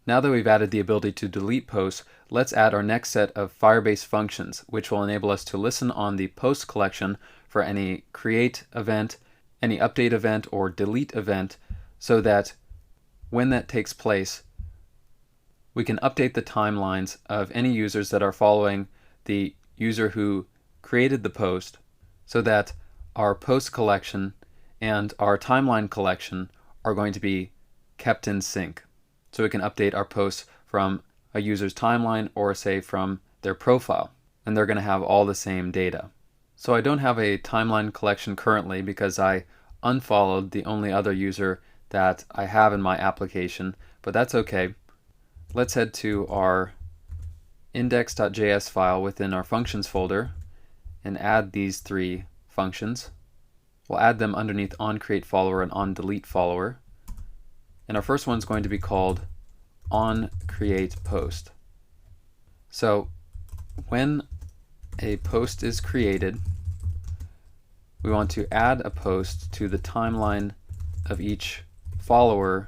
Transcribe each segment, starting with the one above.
Now that we've added the ability to delete posts, let's add our next set of Firebase functions, which will enable us to listen on the post collection for any create event, any update event, or delete event, so that when that takes place, we can update the timelines of any users that are following the user who created the post, so that our post collection and our timeline collection are going to be kept in sync. So we can update our posts from a user's timeline or say from their profile, and they're going to have all the same data. So I don't have a timeline collection currently because I unfollowed the only other user that I have in my application, but that's okay. Let's head to our index.js file within our functions folder and add these three functions. We'll add them underneath OnCreateFollower and OnDeletePollower. And our first one's going to be called OnCreatePost. So when a post is created, we want to add a post to the timeline of each follower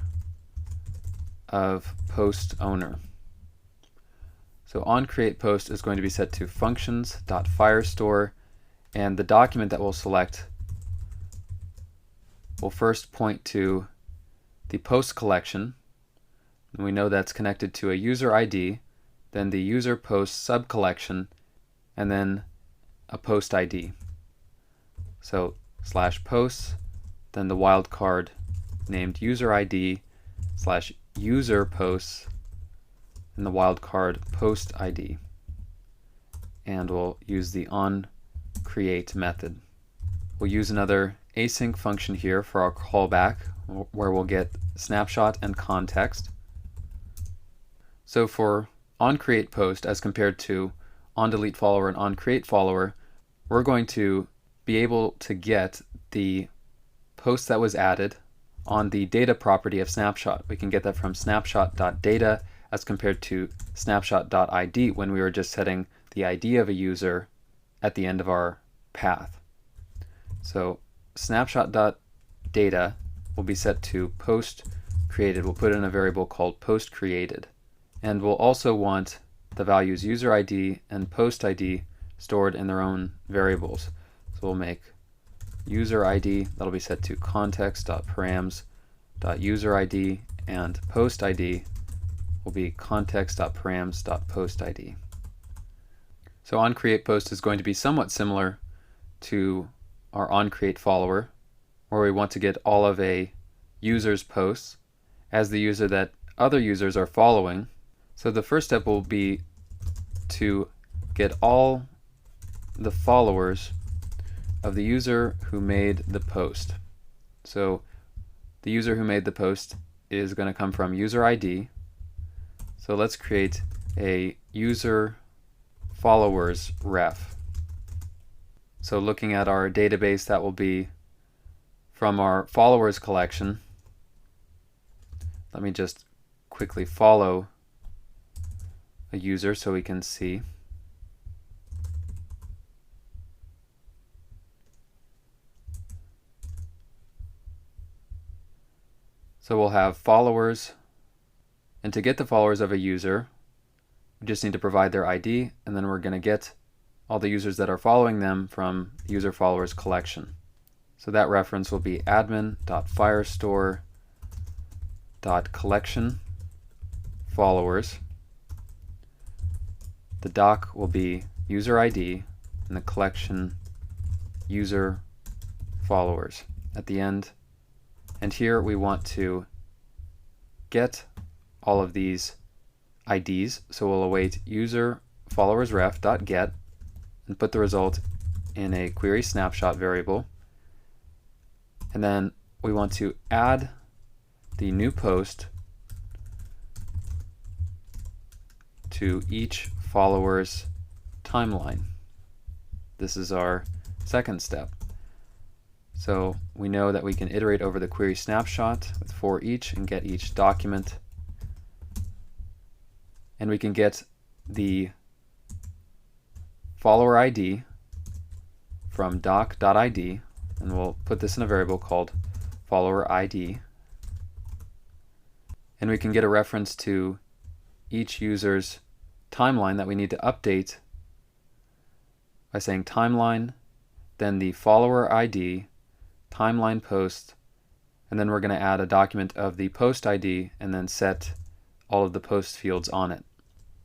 of post owner. So OnCreatePost is going to be set to functions.firestore, and the document that we'll select will first point to the post collection, and we know that's connected to a user ID, then the user post subcollection, and then a post ID. So /posts, then the wildcard named user ID /user posts, and the wildcard post ID. And we'll use the onCreate method. We'll use another async function here for our callback, where we'll get snapshot and context. So for OnCreatePost as compared to OnDeletePollower and OnCreateFollower, we're going to be able to get the post that was added on the data property of snapshot. We can get that from snapshot.data as compared to snapshot.id when we were just setting the ID of a user at the end of our path. So snapshot.data will be set to post created. We'll put in a variable called post created. And we'll also want the values user ID and post ID stored in their own variables. So we'll make user ID, that'll be set to context.params.user ID, and post ID will be context.params.post ID. So OnCreatePost is going to be somewhat similar to our OnCreateFollower, where we want to get all of a user's posts as the user that other users are following. So the first step will be to get all the followers of the user who made the post. So the user who made the post is going to come from user ID. So let's create a user followers ref. So looking at our database, that will be from our followers collection. Let me just quickly follow a user so we can see. So we'll have followers, and to get the followers of a user, we just need to provide their ID, and then we're going to get all the users that are following them from the user followers collection. So that reference will be admin.firestore.collection followers. The doc will be user ID and the collection user followers at the end. And here we want to get all of these IDs, so we'll await user followers ref.get and put the result in a query snapshot variable. And then we want to add the new post to each follower's timeline. This is our second step. So we know that we can iterate over the query snapshot with for each and get each document. And we can get the follower ID from doc.id, and we'll put this in a variable called follower ID. And we can get a reference to each user's timeline that we need to update by saying timeline, then the follower ID, timeline post, and then we're going to add a document of the post ID and then set all of the post fields on it.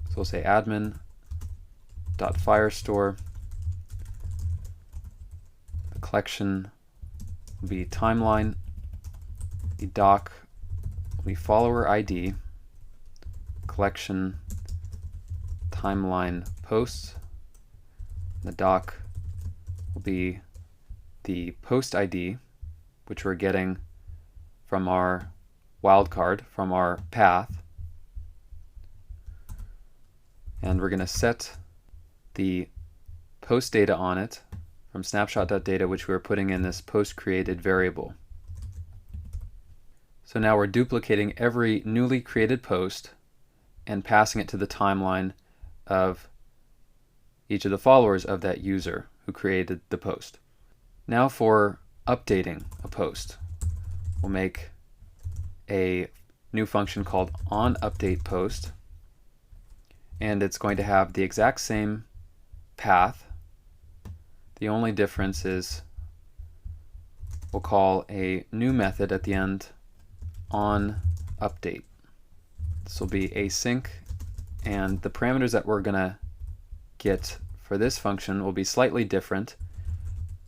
So we'll say admin.firestore. The collection will be timeline. The doc will be follower ID, collection timeline posts. The doc will be the post ID, which we're getting from our wildcard, from our path. And we're going to set the post data on it from snapshot.data, which we're putting in this post created variable. So now we're duplicating every newly created post and passing it to the timeline of each of the followers of that user who created the post. Now for updating a post, we'll make a new function called OnUpdatePost, and it's going to have the exact same path. The only difference is we'll call a new method at the end, OnUpdate. This will be async, and the parameters that we're going to get for this function will be slightly different.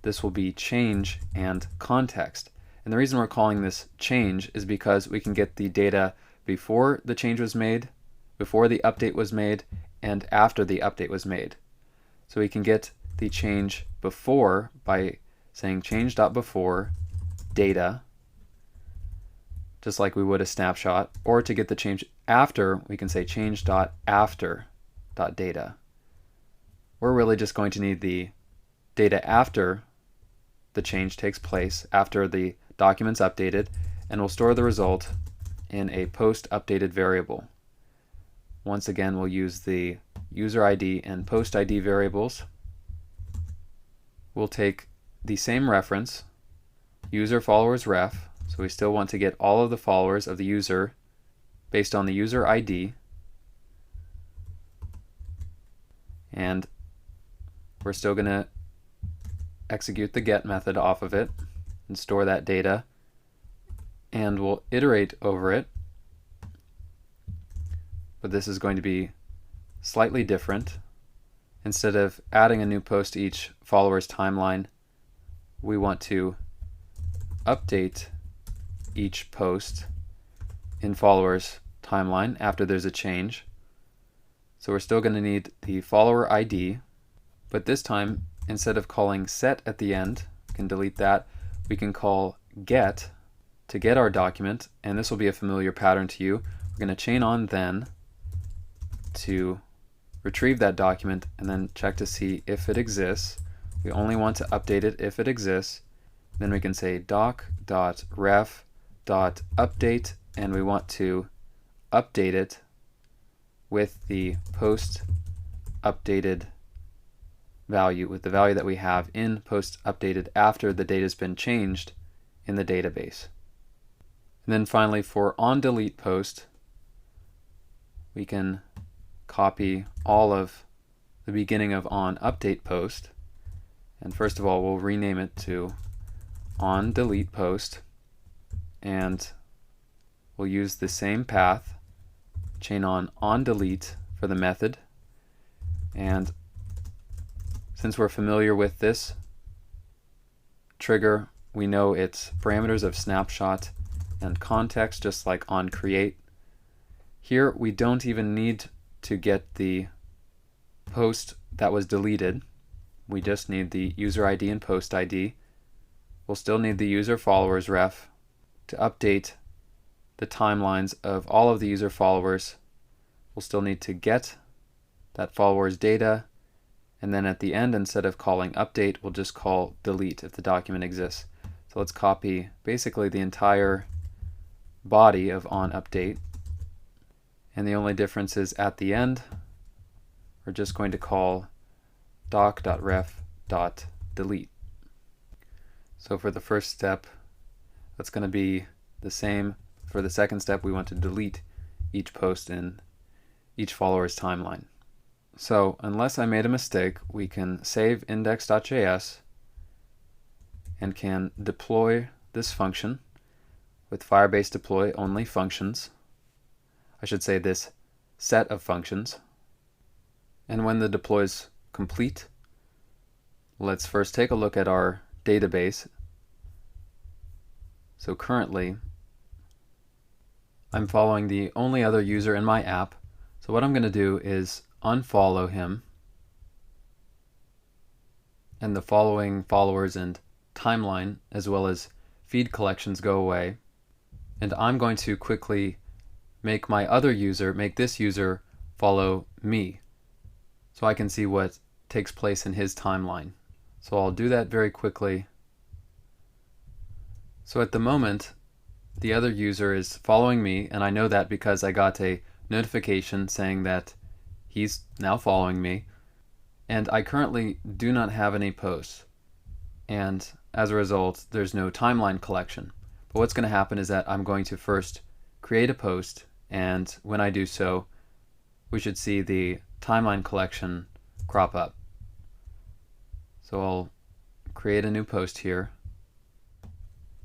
This will be change and context. And the reason we're calling this change is because we can get the data before the change was made, before the update was made, and after the update was made. So we can get the change before by saying change.before data, just like we would a snapshot, or to get the change after, we can say change.after.data. We're really just going to need the data after the change takes place, after the document's updated, and we'll store the result in a post updated variable. Once again, we'll use the user ID and post ID variables. We'll take the same reference, user followers ref, so we still want to get all of the followers of the user based on the user ID, and we're still going to execute the get method off of it and store that data, and we'll iterate over it, but this is going to be slightly different. Instead of adding a new post to each follower's timeline, we want to update each post in followers timeline after there's a change. So we're still going to need the follower ID, but this time instead of calling set at the end, we can delete that, we can call get to get our document, and this will be a familiar pattern to you. We're going to chain on then to retrieve that document and then check to see if it exists. We only want to update it if it exists. Then we can say doc.ref.update, and we want to update it with the post updated value, with the value that we have in post updated after the data has been changed in the database. And then finally for OnDeletePost, we can copy all of the beginning of OnUpdatePost, and first of all we'll rename it to OnDeletePost, and we'll use the same path, chain on onDelete for the method, and since we're familiar with this trigger, we know its parameters of snapshot and context, just like onCreate. Here we don't even need to get the post that was deleted. We just need the user ID and post ID. We'll still need the user followers ref to update the timelines of all of the user followers. We'll still need to get that follower's data, and then at the end, instead of calling update, we'll just call delete if the document exists. So let's copy basically the entire body of OnUpdate, and the only difference is at the end we're just going to call doc.ref.delete. So for the first step, that's going to be the same. For the second step, we want to delete each post in each follower's timeline. So unless I made a mistake, we can save index.js and can deploy this function with Firebase deploy only functions. I should say this set of functions. And when the deploy is complete, let's first take a look at our database. So currently, I'm following the only other user in my app. So what I'm going to do is unfollow him, and the following followers and timeline as well as feed collections go away. And I'm going to quickly make this user follow me, so I can see what takes place in his timeline. So I'll do that very quickly. So at the moment, the other user is following me, and I know that because I got a notification saying that he's now following me. And I currently do not have any posts, and as a result, there's no timeline collection. But what's going to happen is that I'm going to first create a post, and when I do so, we should see the timeline collection crop up. So I'll create a new post here,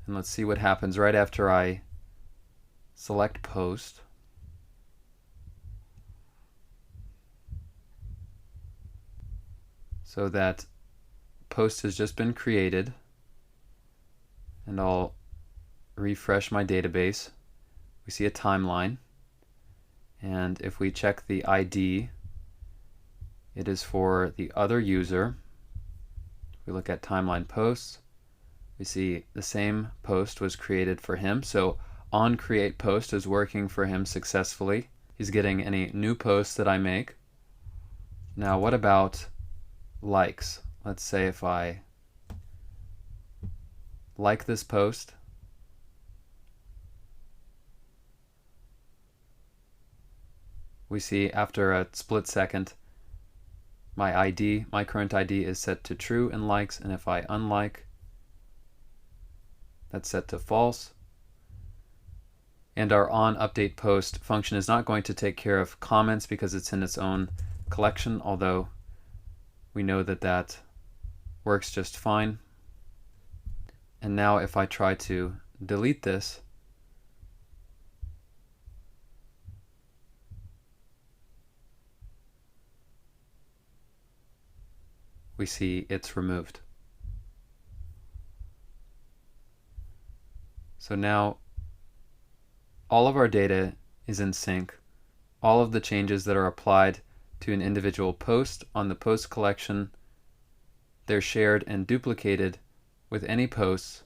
and let's see what happens right after I select post. So that post has just been created, and I'll refresh my database. We see a timeline, and if we check the ID, it is for the other user. We look at timeline posts, we see the same post was created for him, so OnCreatePost is working for him successfully. He's getting any new posts that I make. Now what about likes? Let's say if I like this post, we see after a split second my current ID is set to true in likes, and if I unlike, that's set to false. And our OnUpdatePost function is not going to take care of comments because it's in its own collection, although we know that that works just fine. And now if I try to delete this, we see it's removed. So now all of our data is in sync. All of the changes that are applied to an individual post on the post collection, they're shared and duplicated with any posts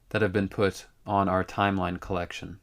that have been put on our timeline collection.